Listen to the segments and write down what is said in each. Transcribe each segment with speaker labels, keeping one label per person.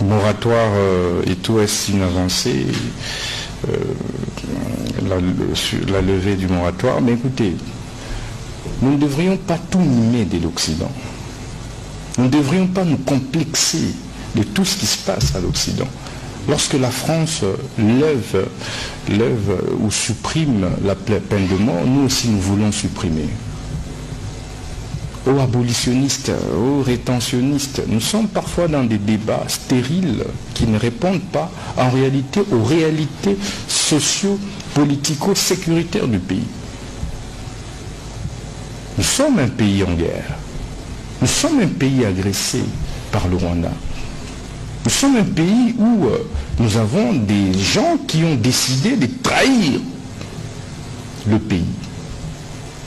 Speaker 1: moratoire et tout est une avancée, la levée du moratoire. Mais écoutez, nous ne devrions pas tout mimer de l'Occident. Nous ne devrions pas nous complexer de tout ce qui se passe à l'Occident. Lorsque la France lève ou supprime la peine de mort, nous aussi nous voulons supprimer. Aux abolitionnistes, aux rétentionnistes, nous sommes parfois dans des débats stériles qui ne répondent pas en réalité aux réalités socio-politico-sécuritaires du pays. Nous sommes un pays en guerre. Nous sommes un pays agressé par le Rwanda. Nous sommes un pays où nous avons des gens qui ont décidé de trahir le pays.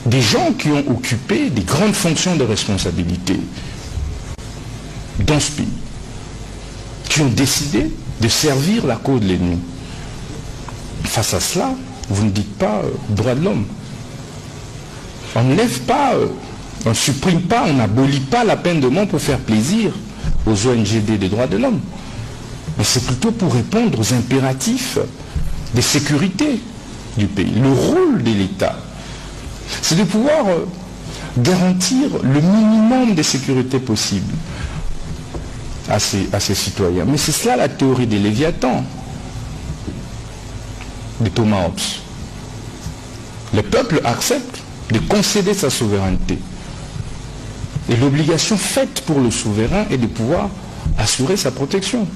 Speaker 1: Des gens qui ont occupé des grandes fonctions de responsabilité dans ce pays, qui ont décidé de servir la cause de l'ennemi. Face à cela, vous ne dites pas droit de l'homme. On ne lève pas, on ne supprime pas, on n'abolit pas la peine de mort pour faire plaisir aux ONG des droits de l'homme. Mais c'est plutôt pour répondre aux impératifs de sécurité du pays. Le rôle de l'État, c'est de pouvoir garantir le minimum de sécurité possible à ses citoyens. Mais c'est cela la théorie des Léviathans, de Thomas Hobbes. Le peuple accepte de concéder sa souveraineté. Et l'obligation faite pour le souverain est de pouvoir assurer sa protection.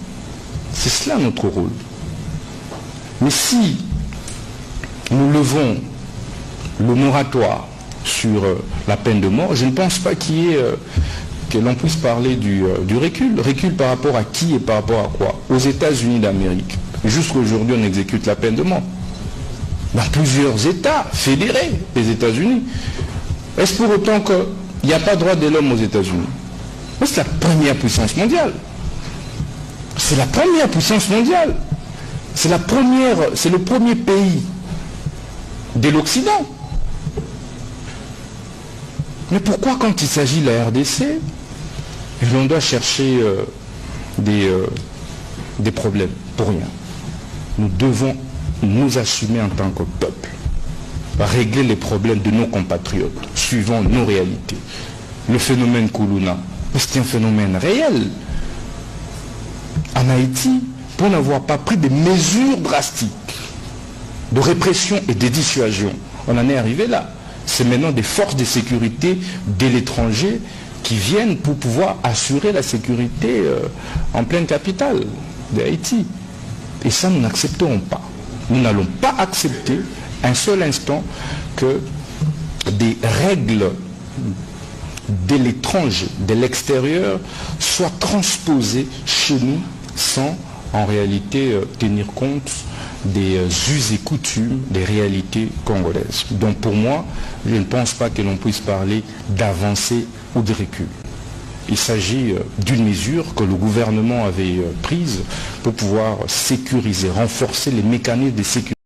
Speaker 1: C'est cela notre rôle. Mais si nous levons le moratoire sur la peine de mort, je ne pense pas que l'on puisse parler du recul. Recul par rapport à qui et par rapport à quoi? Aux États-Unis d'Amérique. Jusqu'à aujourd'hui, on exécute la peine de mort. Dans plusieurs États fédérés des États-Unis. Est-ce pour autant qu'il n'y a pas de droit de l'homme aux États-Unis? C'est la première puissance mondiale. C'est la première puissance mondiale. C'est le premier pays de l'Occident. Mais pourquoi quand il s'agit de la RDC, l'on doit chercher des problèmes? Pour rien. Nous devons nous assumer en tant que peuple, régler les problèmes de nos compatriotes, suivant nos réalités. Le phénomène Koulouna, c'est un phénomène réel. En Haïti, pour n'avoir pas pris des mesures drastiques de répression et de dissuasion, on en est arrivé là. C'est maintenant des forces de sécurité de l'étranger qui viennent pour pouvoir assurer la sécurité en pleine capitale de Haïti. Et ça, nous n'accepterons pas. Nous n'allons pas accepter un seul instant que des règles de l'étranger, de l'extérieur, soient transposées chez nous sans en réalité tenir compte des us et coutumes, des réalités congolaises. Donc pour moi, je ne pense pas que l'on puisse parler d'avancée ou de recul. Il s'agit d'une mesure que le gouvernement avait prise pour pouvoir sécuriser, renforcer les mécanismes de sécurité.